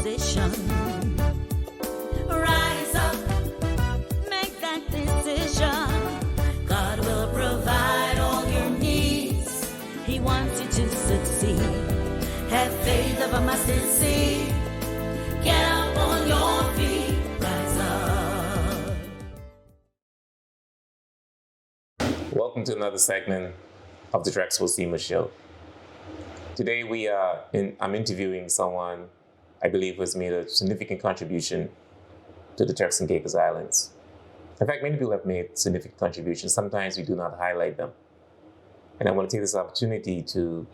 position. Rise up, make that decision. God will provide all your needs. He wants you to succeed. Have faith of a mustard seed. Get up on your feet. Rise up. Welcome to another segment of the Drexel Steamer Show. Today I'm interviewing someone I believe has made a significant contribution to the Turks and Caicos Islands. In fact, many people have made significant contributions. Sometimes we do not highlight them. And I want to take this opportunity to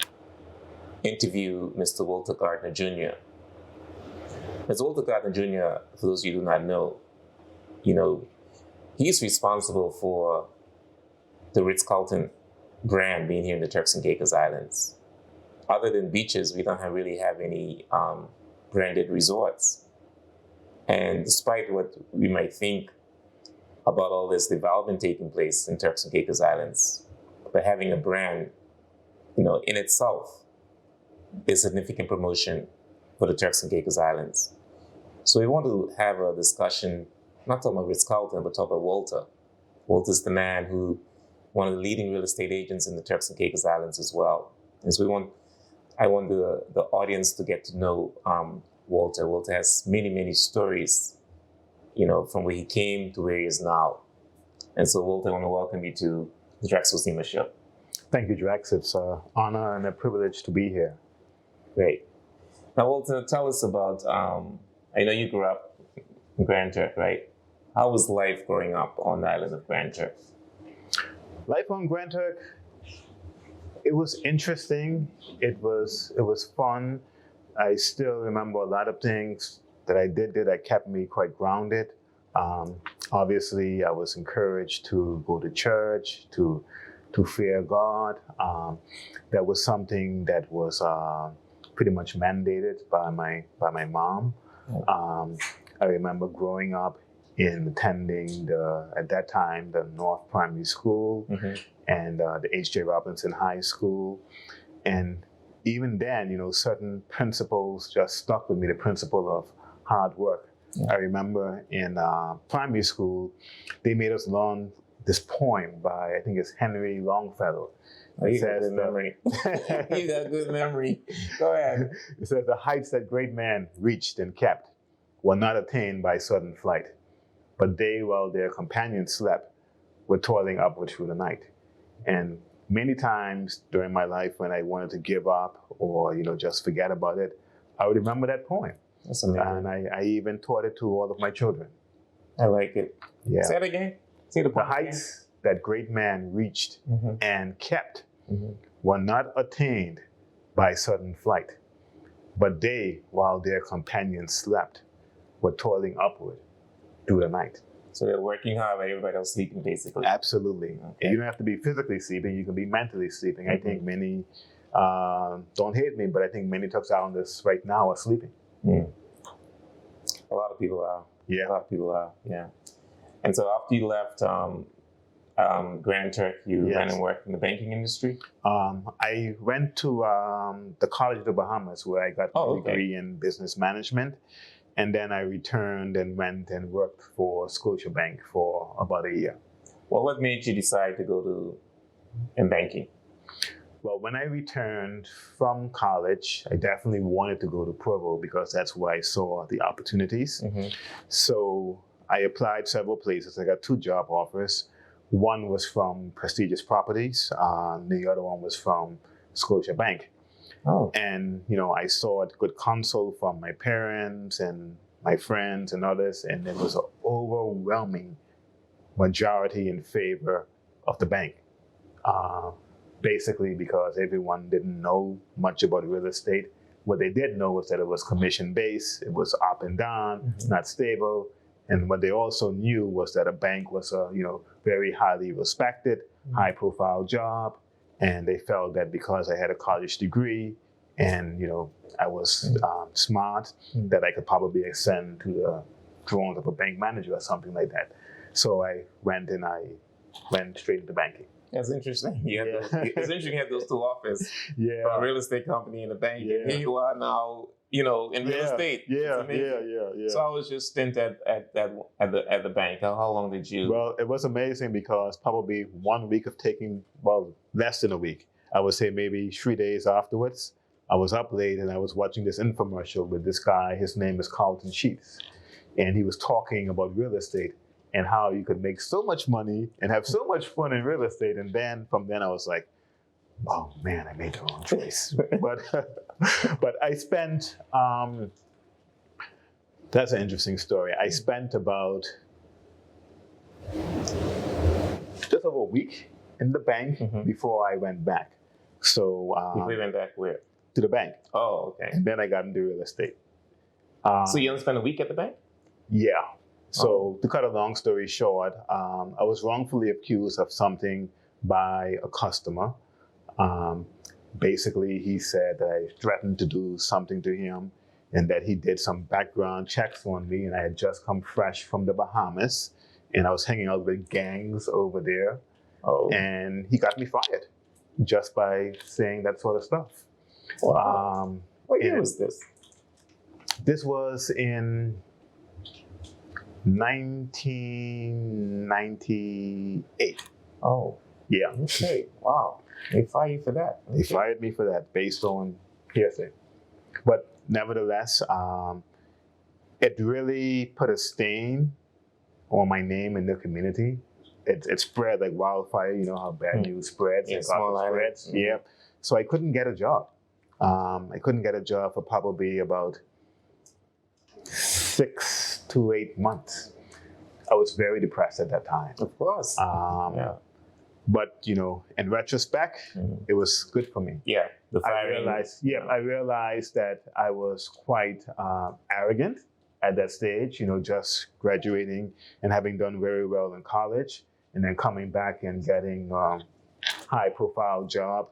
interview Mr. Walter Gardiner Jr. Mr. Walter Gardiner Jr., for those of you who do not know, he's responsible for the Ritz-Carlton brand being here in the Turks and Caicos Islands. Other than beaches, we don't really have any branded resorts. And despite what we might think about all this development taking place in Turks and Caicos Islands, but having a brand, in itself is significant promotion for the Turks and Caicos Islands. So we want to have a discussion, not talking about Ritz-Carlton, but talk about Walter. Walter's the man who, one of the leading real estate agents in the Turks and Caicos Islands as well. And so I want the audience to get to know Walter. Walter has many, many stories, from where he came to where he is now. And so, Walter, I want to welcome you to the Drexel Steamer Show. Thank you, Drex. It's an honor and a privilege to be here. Great. Now, Walter, tell us about, I know you grew up in Grand Turk, right? How was life growing up on the island of Grand Turk? Life on Grand Turk, it was interesting. It was fun. I still remember a lot of things that I did that kept me quite grounded. Obviously, I was encouraged to go to church, to fear God. That was something that was pretty much mandated by my mom. I remember growing up in attending at that time, the North Primary School, mm-hmm. and the H.J. Robinson High School. And even then, certain principles just stuck with me, the principle of hard work. Yeah. I remember in primary school, they made us learn this poem by, I think it's Henry Longfellow. You got good memory. You got good memory. Go ahead. It says, the heights that great men reached and kept were not attained by sudden flight, but they, while their companions slept, were toiling upward through the night. And many times during my life when I wanted to give up or, just forget about it, I would remember that poem. That's amazing. And I even taught it to all of my children. I like it. Yeah. Say it again. Say the heights that great men reached, mm-hmm. and kept, mm-hmm. were not attained by sudden flight, but they, while their companions slept, were toiling upward through the night. So they're working hard while everybody else sleeping, basically. Absolutely. Okay. You don't have to be physically sleeping, you can be mentally sleeping. Mm-hmm. I think many, don't hate me, but I think many Turks Islanders right now are sleeping. Mm. A lot of people are. Yeah. A lot of people are, yeah. And so after you left Grand Turk, you went and worked in the banking industry? I went to the College of the Bahamas, where I got my degree in business management. And then I returned and went and worked for Scotiabank for about a year. Well, what made you decide to go in banking? Well, when I returned from college, I definitely wanted to go to Provo because that's where I saw the opportunities. Mm-hmm. So I applied several places. I got 2 job offers. One was from Prestigious Properties. The other one was from Scotiabank. Oh. And, I saw a good counsel from my parents and my friends and others, and there was an overwhelming majority in favor of the bank. Basically because everyone didn't know much about real estate. What they did know was that it was commission-based, it was up and down, mm-hmm. not stable. And what they also knew was that a bank was a, very highly respected, mm-hmm. high-profile job. And they felt that because I had a college degree and, I was smart, mm-hmm. that I could probably ascend to the throne of a bank manager or something like that. So I went straight into banking. That's interesting. It's interesting you have those two offers. Yeah. From a real estate company and a bank, and Yeah. here you are now, in real estate. It's Yeah, amazing. yeah. So I was just stint at the bank. How long did you? Well, it was amazing because probably 1 week of taking, well, less than a week. I would say maybe 3 days afterwards. I was up late and I was watching this infomercial with this guy. His name is Carlton Sheets. And he was talking about real estate and how you could make so much money and have so much fun in real estate. And then from then I was like, oh man, I made the wrong choice. but I spent, that's an interesting story. I spent about just over a week in the bank before I went back. So Before you went back where? to the bank. Oh, okay. And then I got into real estate. So you only spent a week at the bank? Yeah. So to cut a long story short, I was wrongfully accused of something by a customer. Basically, he said that I threatened to do something to him and that he did some background checks on me, and I had just come fresh from the Bahamas and I was hanging out with gangs over there. Oh. And he got me fired just by saying that sort of stuff. Wow. What year and was this? This was in 1998. Oh. Yeah. Okay. Wow. They fired you for that. They fired me for that based on hearsay. But nevertheless, it really put a stain on my name in the community. It spread like wildfire. You know how bad news spreads. Yeah, and small gossip island. spreads. Yeah. So I couldn't get a job. I couldn't get a job for probably about 6 to 8 months. I was very depressed at that time. Of course. Yeah. But in retrospect, it was good for me. Yeah. The firing. I realized that I was quite arrogant at that stage. Just graduating and having done very well in college, and then coming back and getting high-profile job.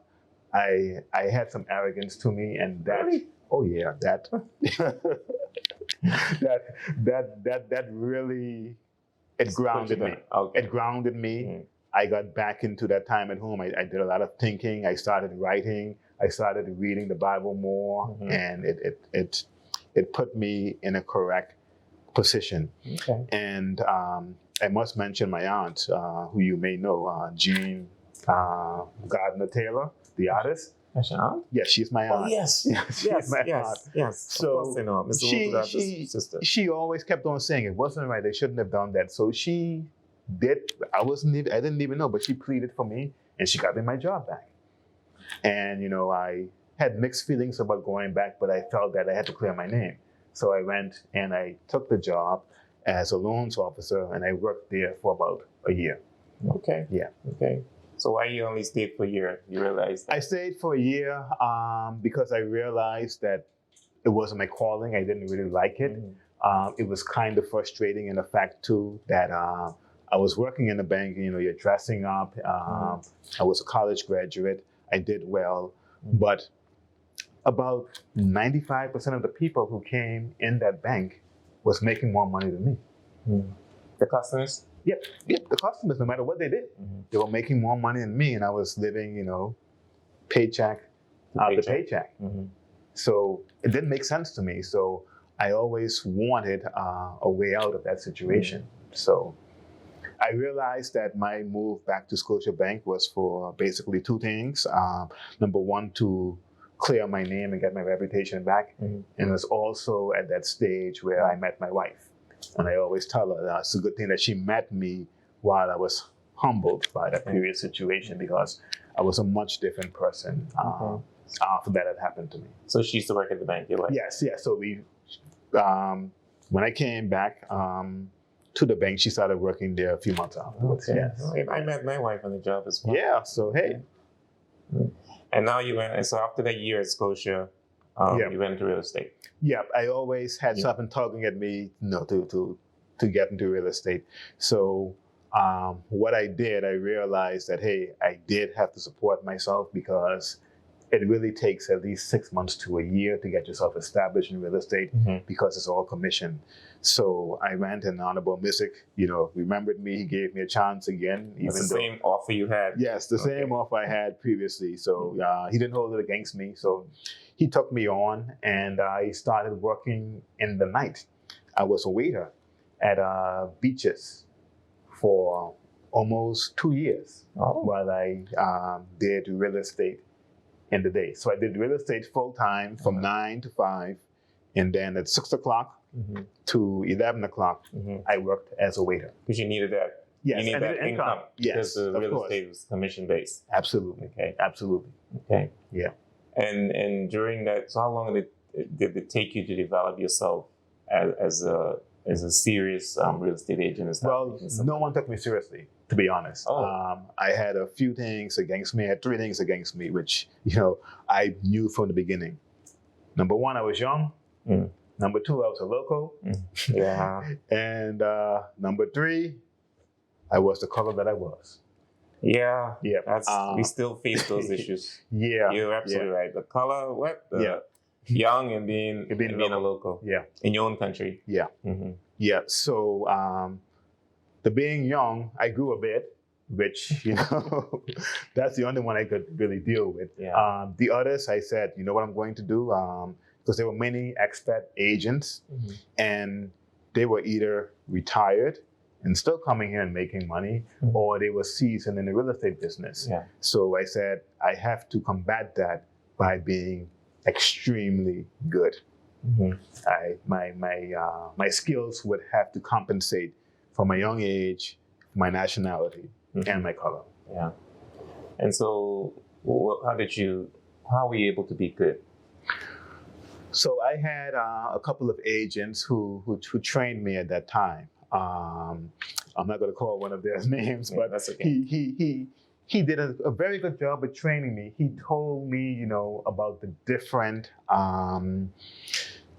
I had some arrogance to me, and that. Really? Oh yeah, that. that really it grounded me. Okay. It grounded me. I got back into that time at home. I did a lot of thinking. I started writing. I started reading the Bible more, and it put me in a correct position. Okay. And I must mention my aunt, who you may know, Jean Gardiner Taylor, the artist. That's your aunt? Yes, she's my aunt. Oh, yes. She's my aunt. Yes. So of course I know. Mr. Walter's sister. She always kept on saying it wasn't right. They shouldn't have done that. So she did. I didn't even know, but she pleaded for me, and she got me my job back. And I had mixed feelings about going back, but I felt that I had to clear my name. So I went and I took the job as a loans officer, and I worked there for about a year. Okay. Yeah. Okay. So why you only stayed for a year? You realized that? I stayed for a year because I realized that it wasn't my calling. I didn't really like it. It was kind of frustrating in the fact too that I was working in the bank. You're dressing up. I was a college graduate. I did well, but about 95% of the people who came in that bank was making more money than me. The customers? Yep, the customers, no matter what they did, they were making more money than me, and I was living, paycheck after paycheck. So it didn't make sense to me. So I always wanted a way out of that situation. So I realized that my move back to Scotiabank was for basically two things. Number one, to clear my name and get my reputation back. And it was also at that stage where I met my wife. And I always tell her it's a good thing that she met me while I was humbled by that previous situation, because I was a much different person after that had happened to me. So she used to work at the bank, your wife? Yes. So we, when I came back to the bank, she started working there a few months afterwards. Okay. Yes. I met my wife on the job as well. Yeah, so hey. And now you went, so after that year at Scotia, you went into real estate. Yeah, I always had something tugging at me, to get into real estate. So what I did, I realized that, hey, I did have to support myself, because it really takes at least 6 months to a year to get yourself established in real estate because it's all commission. So I went and Honorable Missick, remembered me. He gave me a chance again. Same offer you had? Yes, the same offer I had previously. So he didn't hold it against me. So he took me on, and I started working in the night. I was a waiter at beaches for almost 2 years while I did real estate in the day. So I did real estate full time from 9 to 5, and then at 6 o'clock to 11 o'clock, I worked as a waiter. Because you needed that. Yes, you need that income. Yes, because the real estate was commission based. Absolutely. Okay. Absolutely. Okay. Yeah. And during that, so how long did it take you to develop yourself as a serious real estate agent? Well, no one took me seriously, to be honest. Oh. I had a few things against me. I had 3 things against me, which, I knew from the beginning. Number 1, I was young. Number 2, I was a local. Yeah. And number 3, I was the color that I was. Yeah. Yeah. We still face those issues. Yeah. You're absolutely right. The color, young and being a local. Yeah. In your own country. Yeah. Yeah. So the being young, I grew a bit, which, that's the only one I could really deal with. Yeah. The others, I said, you know what I'm going to do? Because there were many expat agents, and they were either retired and still coming here and making money, or they were seasoned in the real estate business. Yeah. So I said, I have to combat that by being extremely good. My skills would have to compensate for my young age, my nationality, and my color. Yeah. And so, how were you able to be good? So I had a couple of agents who trained me at that time. I'm not going to call one of their names, but that's okay. He did a very good job of training me. He told me, about the different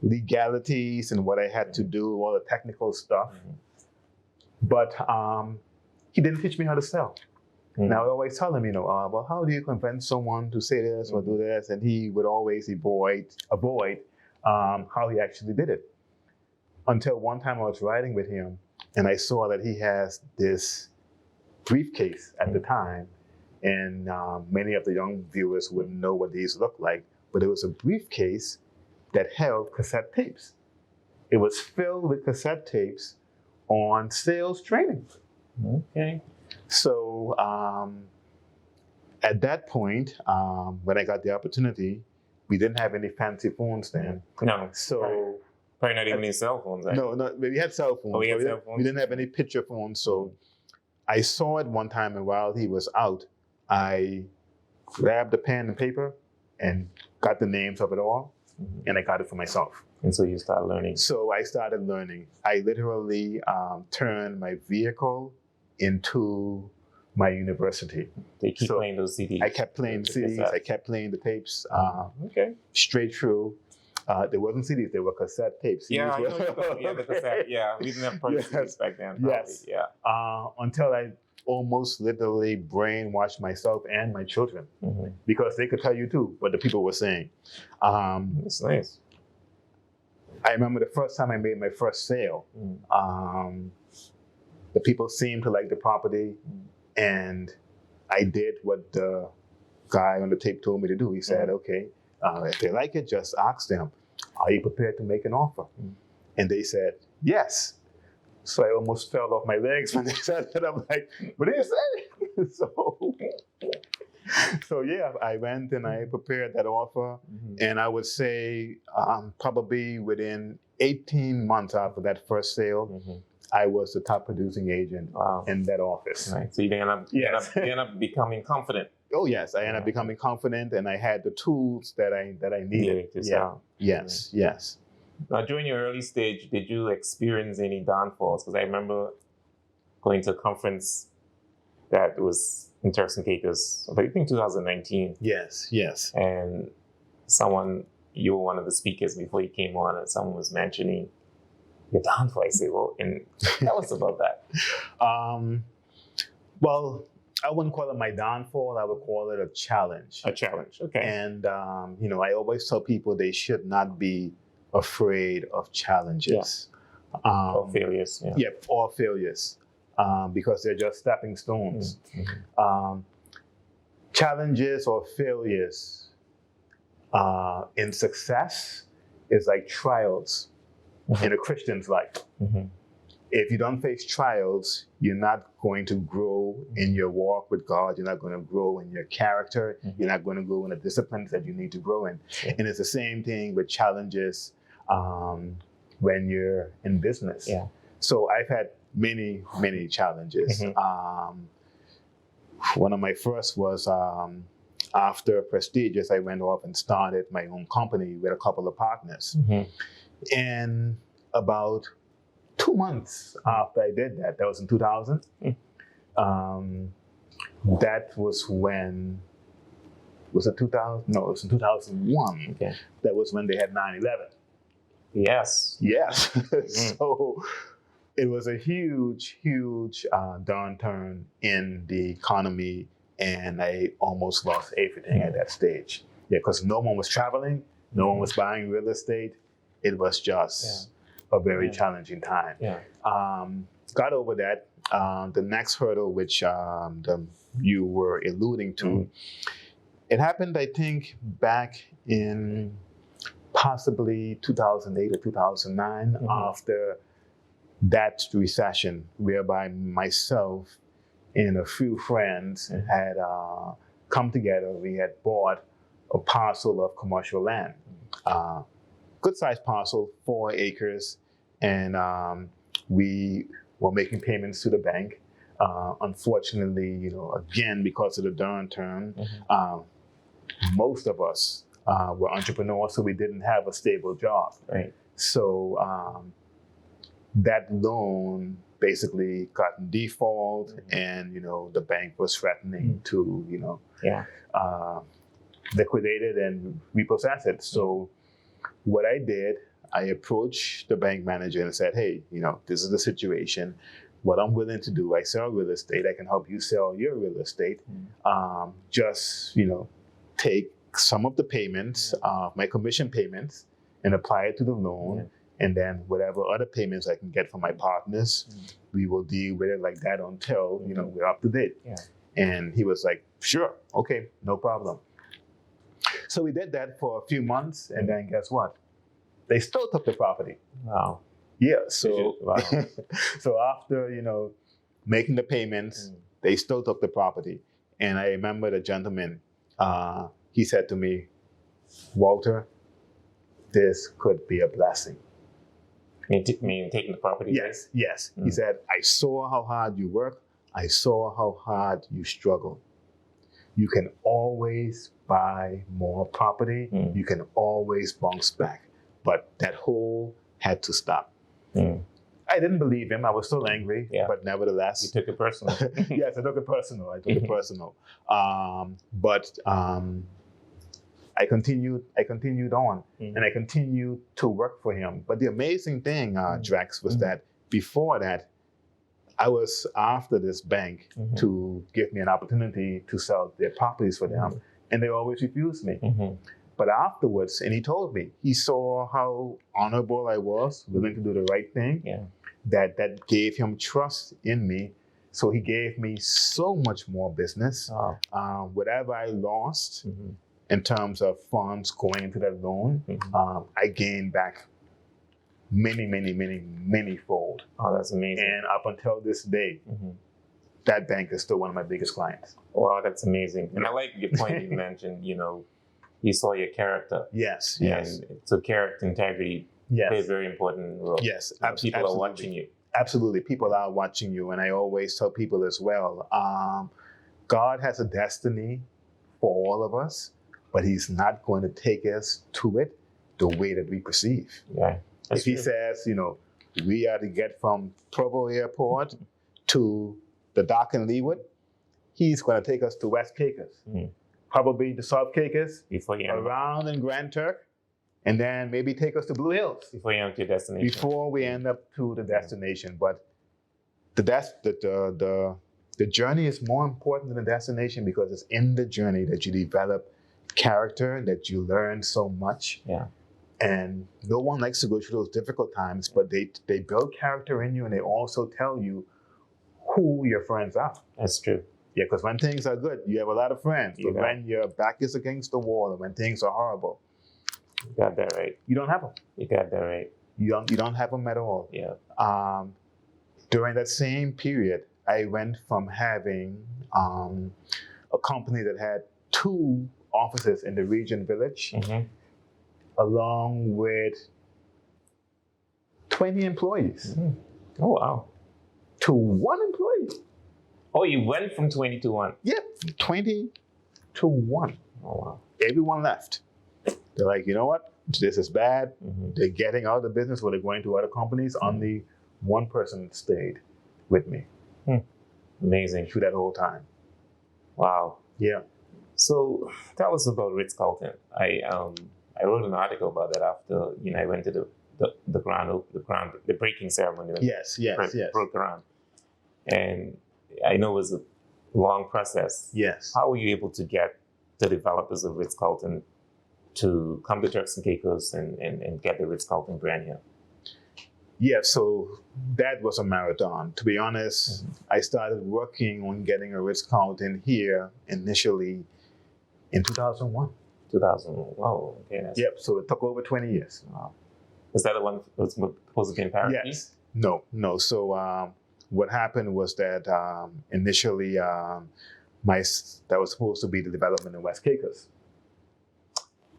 legalities and what I had to do, all the technical stuff. But he didn't teach me how to sell. Now I always tell him, well, how do you convince someone to say this or do this? And he would always avoid how he actually did it. Until one time I was riding with him, and I saw that he has this briefcase at the time, and many of the young viewers wouldn't know what these look like, but it was a briefcase that held cassette tapes. It was filled with cassette tapes on sales training. Okay. So at that point, when I got the opportunity, we didn't have any fancy phones then. No. So probably not even any cell phones. No, we had cell phones. We had cell phones. We didn't have any picture phones. So I saw it one time, and while he was out, I grabbed a pen and paper and got the names of it all, and I got it for myself. And so you started learning. So I started learning. I literally turned my vehicle into my university. They keep playing those CDs. I kept playing CDs. I kept playing the tapes. Okay. Straight through. There wasn't CDs. There were cassette tapes. Yeah, I know. Yeah, the cassette. Yeah, we didn't have CDs back then. Probably. Yes. Yeah. Until I almost literally brainwashed myself and my children, because they could tell you too what the people were saying. That's nice. I remember the first time I made my first sale. The people seemed to like the property, and I did what the guy on the tape told me to do. He said, okay, if they like it, just ask them, are you prepared to make an offer? And they said, yes. So I almost fell off my legs when they said that. I'm like, what did you say? So yeah, I went and I prepared that offer. And I would say probably within 18 months after that first sale, I was the top producing agent in that office. Right. So you end up becoming confident. Oh yes, I ended up becoming confident, and I had the tools that I needed. Yes. Now, during your early stage, did you experience any downfalls? Because I remember going to a conference that was in Turks and Caicos, I think 2019. Yes. And you were one of the speakers before you came on, and someone was mentioning your downfall. I say, well, and tell us about that. Well, I wouldn't call it my downfall. I would call it a challenge. A challenge. Okay. And, I always tell people they should not be afraid of challenges. Or failures. Yeah. Yep, or failures, because they're just stepping stones. Challenges or failures in success is like trials in a Christian's life. If you don't face trials, you're not going to grow in your walk with God. You're not going to grow in your character. You're not going to grow in the disciplines that you need to grow in. And it's the same thing with challenges when you're in business. Yeah. So I've had many, many challenges. One of my first was after Prestigious, I went off and started my own company with a couple of partners. And about 2 months after I did that, that was in 2000, that was when, was it 2000? No, it was in 2001. Okay. That was when they had 9/11. Yes. Yes. So it was a huge, huge downturn in the economy, and I almost lost everything at that stage. Yeah, because no one was traveling, no one was buying real estate. It was just a very challenging time. Yeah. Got over that. The next hurdle, which you were alluding to, it happened, I think, back in possibly 2008 or 2009, after that recession, whereby myself and a few friends had come together. We had bought a parcel of commercial land, good-sized parcel, 4 acres, and we were making payments to the bank. Unfortunately, again, because of the downturn, most of us were entrepreneurs, so we didn't have a stable job. Right. So that loan basically got in default, and the bank was threatening to liquidate it and repossess it. So what I did, I approached the bank manager and said, hey, this is the situation. What I'm willing to do, I sell real estate. I can help you sell your real estate. Just take some of the payments, my commission payments, and apply it to the loan. And then whatever other payments I can get from my partners, we will deal with it like that until, we're up to date. Yeah. And he was like, sure, okay, no problem. So we did that for a few months, and then guess what? They still took the property. Wow. Yeah, so Wow. so after, making the payments, they still took the property. And I remember the gentleman, he said to me, Walter, this could be a blessing. Meaning taking the property? Yes. He said, I saw how hard you work. I saw how hard you struggle. You can always buy more property. You can always bounce back. But that hole had to stop. I didn't believe him. I was still angry, but nevertheless. You took it personal. Yes, I took it personal. But I continued on, and I continued to work for him. But the amazing thing, Drax, was that before that, I was after this bank to give me an opportunity to sell their properties for them, and they always refused me. But afterwards, and he told me, he saw how honorable I was, willing to do the right thing, that gave him trust in me. So he gave me so much more business. Whatever I lost in terms of funds going into that loan, I gained back many fold. Oh, that's amazing. And up until this day, that bank is still one of my biggest clients. Wow, that's amazing. And I like your point you mentioned, you saw your character. Yes. And so character integrity plays a very important role. Yes, People are watching you. Absolutely. People are watching you. And I always tell people as well, God has a destiny for all of us, but he's not going to take us to it the way that we perceive. Yeah. If he says, we are to get from Provo Airport to the dock in Leawood, he's going to take us to West Caicos, probably to South Caicos, around in Grand Turk, and then maybe take us to Blue Hills. Before you end up to your destination. Before we end up to the destination. But the the journey is more important than the destination because it's in the journey that you develop character, that you learn so much. Yeah. And no one likes to go through those difficult times, but they build character in you, and they also tell you who your friends are. That's true. Yeah, because when things are good, you have a lot of friends. But Yeah. when your back is against the wall, and when things are horrible, You got that right. you don't have them. You got that right. You don't have them at all. Yeah. During that same period, I went from having a company that had 2 offices in the region village, Mm-hmm. along with 20 employees, Oh, wow. to 1 employee. Oh, you went from 20 to 1. Yep, 20 to 1. Oh, wow. Everyone left. They're like, you know what? This is bad. Mm-hmm. They're getting out of the business or they're going to other companies. Only 1 person stayed with me Amazing. through that whole time. Wow. Yeah. So tell us about Ritz-Carlton. I wrote an article about that after I went to the breaking ceremony. When Yes. broke ground, and I know it was a long process. Yes. How were you able to get the developers of Ritz-Carlton to come to Turks and Caicos and get the Ritz-Carlton brand here? Yeah, so that was a marathon. To be honest, I started working on getting a Ritz-Carlton here initially in 2001. 2000. Oh, okay. Yep, so it took over 20 years. Wow. Is that the one that was supposed to be in Paris? Yes. No. So what happened was that initially that was supposed to be the development in West Caicos.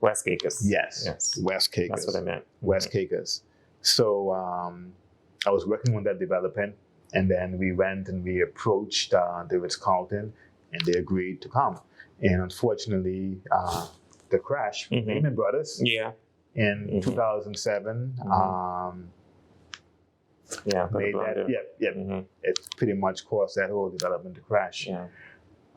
West Caicos. Yes. West Caicos. That's what I meant. West Caicos. So I was working on that development, and then we went and we approached the Ritz-Carlton, and they agreed to come. And unfortunately, the crash with Lehman Brothers Yeah. in 2007 made that. Mm-hmm. It pretty much caused that whole development to crash. Yeah.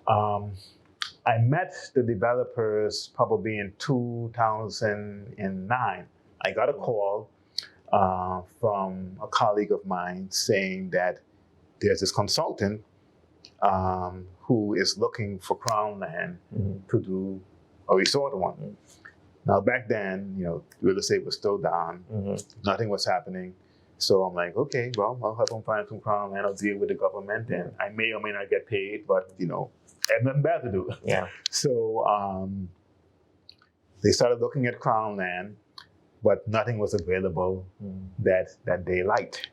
I met the developers probably in 2009. I got a call from a colleague of mine saying that there's this consultant who is looking for Crown land to do a resort one. Now back then, real estate was still down. Nothing was happening. So I'm like, okay, well, I'll help them find some Crown land. I'll deal with the government, and I may or may not get paid, but I have nothing bad to do. Yeah. So they started looking at Crown land, but nothing was available that they liked.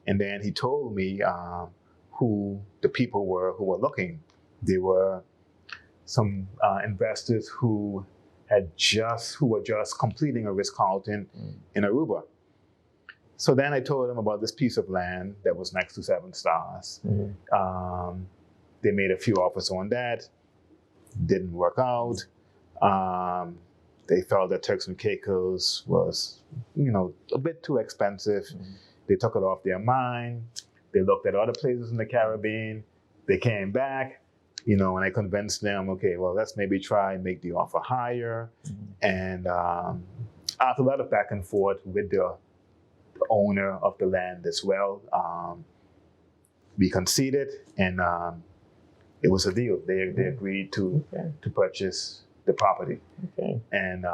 And then he told me who the people were who were looking. They were some investors who were just completing a Ritz-Carlton in Aruba. So then I told them about this piece of land that was next to 7 Stars. They made a few offers on that. Didn't work out. They felt that Turks and Caicos was, a bit too expensive. They took it off their mind. They looked at other places in the Caribbean. They came back, and I convinced them, okay, well, let's maybe try and make the offer higher. And after a lot of back and forth with the owner of the land as well, we conceded, and it was a deal. They agreed to purchase the property. Okay. And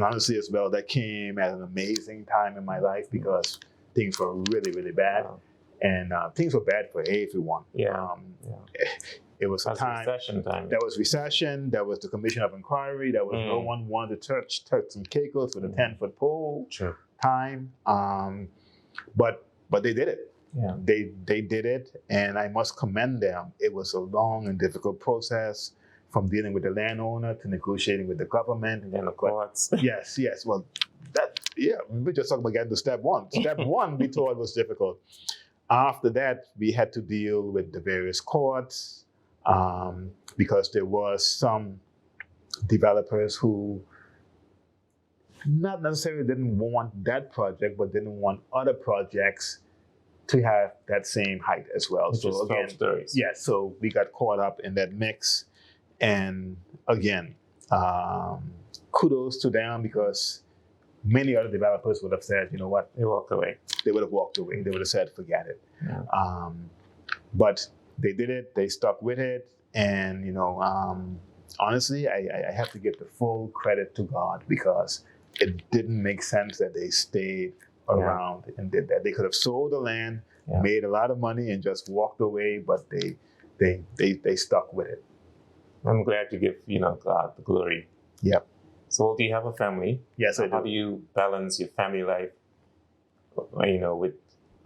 honestly as well, that came at an amazing time in my life because things were really, really bad. Wow. And things were bad for everyone. Yeah. It was a time. Recession time. There was recession. There was the Commission of Inquiry. There was no one wanted to touch Turks and Caicos with a 10-foot pole. True. Time. But they did it. Yeah. They did it, and I must commend them. It was a long and difficult process, from dealing with the landowner to negotiating with the government. And then the courts. Yes. Well, we just talking about getting to step 1. Step 1 we thought was difficult. After that, we had to deal with the various courts because there was some developers who not necessarily didn't want that project, but didn't want other projects to have that same height as well. Which is 12 stories. Yeah, so we got caught up in that mix. And again, kudos to them because many other developers would have said, you know what? They walked away. They would have walked away. They would have said, forget it. Yeah. But they did it. They stuck with it, and honestly, I have to give the full credit to God, because it didn't make sense that they stayed around and did that. They could have sold the land, made a lot of money, and just walked away, but they stuck with it. I'm glad to give God the glory. Yep. So, do you have a family? Yes, I do. How do you balance your family life, with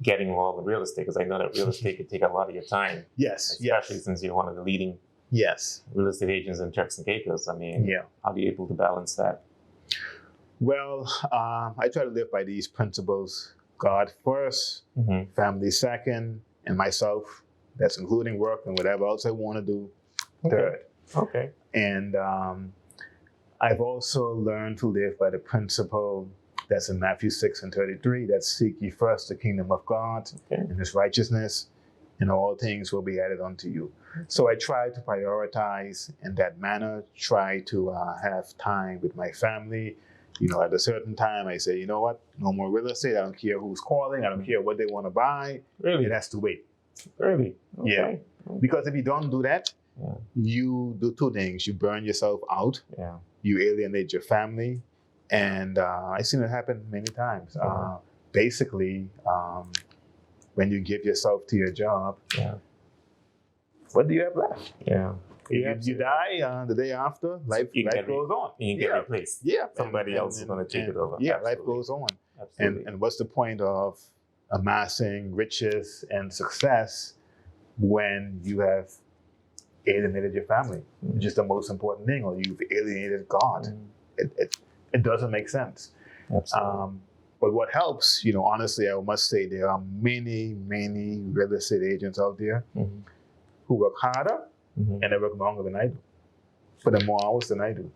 getting involved in real estate? Because I know that real estate could take a lot of your time. Yes. Especially since you're one of the leading real estate agents in Turks and Caicos. I mean, how are you able to balance that? Well, I try to live by these principles: God first, family second, and myself. That's including work and whatever else I want to do third. Okay. And I've also learned to live by the principle that's in Matthew 6:33, that seek ye first the kingdom of God and his righteousness, and all things will be added unto you. So I try to prioritize in that manner, try to have time with my family. At a certain time, I say, you know what, no more real estate. I don't care who's calling. I don't care what they want to buy. Really? It has to wait. Really? Okay. Yeah. Because if you don't do that, you do two things. You burn yourself out. Yeah. You alienate your family. And I've seen it happen many times. Basically, when you give yourself to your job, what do you have left? Yeah. You die the day after, life goes on. You get replaced. Yeah. Somebody else is going to take it over. Yeah, Absolutely. life goes on. Absolutely. And what's the point of amassing riches and success when you have alienated your family, which is the most important thing, or you've alienated God? It doesn't make sense. Absolutely. But what helps, honestly, I must say there are many, many real estate agents out there who work harder and they work longer than I do, put in more hours than I do.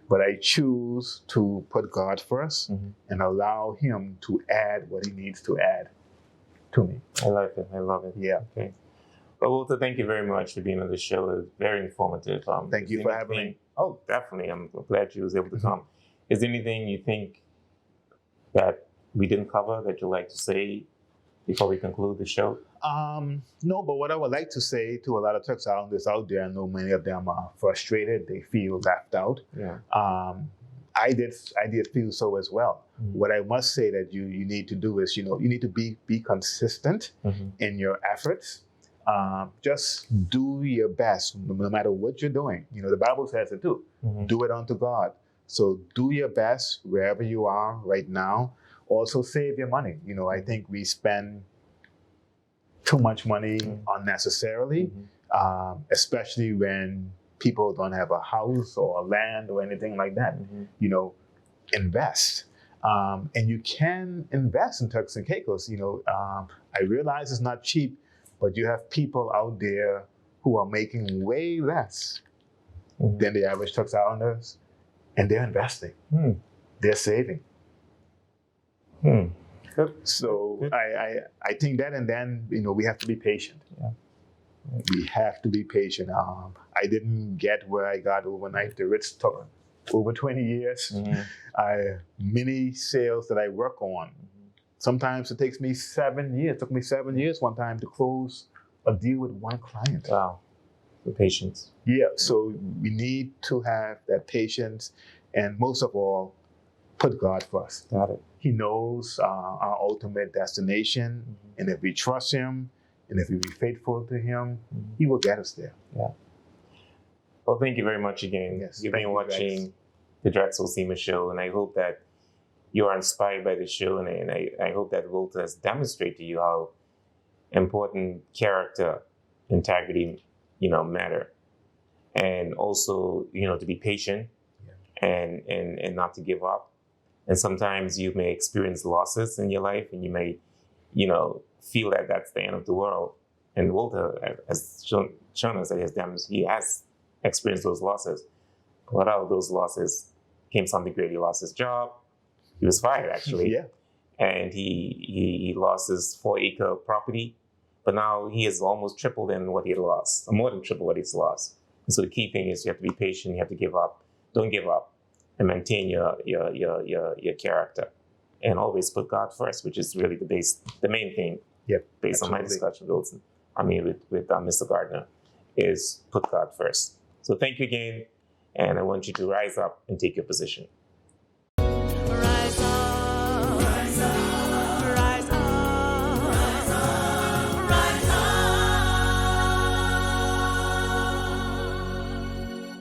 But I choose to put God first and allow him to add what he needs to add to me. I like it. I love it. Yeah. Okay. Well, Walter, thank you very much for being on the show. It was very informative. Thank you for having me. Oh, definitely. I'm glad you was able to come. Is there anything you think that we didn't cover that you'd like to say before we conclude the show? No, but what I would like to say to a lot of Turks Islanders out there, I know many of them are frustrated. They feel left out. Yeah. I did feel so as well. What I must say that you need to do is, you need to be consistent in your efforts. Just do your best, no matter what you're doing. The Bible says it too. Do it unto God. So do your best wherever you are right now. Also save your money. I think we spend too much money unnecessarily, especially when people don't have a house or land or anything like that. Invest. And you can invest in Turks and Caicos. I realize it's not cheap, but you have people out there who are making way less than the average Turks Islanders, and they're investing. They're saving. So I think that, and then we have to be patient. Yeah. We have to be patient. I didn't get where I got overnight. The Ritz took over 20 years. Many sales that I work on. Sometimes it takes me 7 years. It took me 7 years one time to close a deal with one client. Wow. The patience. Yeah. So we need to have that patience, and most of all, put God first. Got it. He knows our ultimate destination, and if we trust him, and if we be faithful to him, he will get us there. Yeah. Well, thank you very much again. Yes, You've been watching the Drexel Seaman Show, and I hope that you are inspired by the show, and I hope that Walter has demonstrated to you how important character, integrity, matter, and also, to be patient and not to give up. And sometimes you may experience losses in your life, and you may, feel that that's the end of the world. And Walter has shown us that he has experienced those losses. But out of those losses came something great. He lost his job. He was fired, actually. Yeah. And he lost his 4-acre property. But now he has almost tripled in what he had lost, or more than triple what he's lost. And so the key thing is you have to be patient. You have to give up. Don't give up, and maintain your character, and always put God first, which is really the main thing. Yep. Based on my discussion with Wilson. with Mr. Gardiner, is put God first. So thank you again, and I want you to rise up and take your position.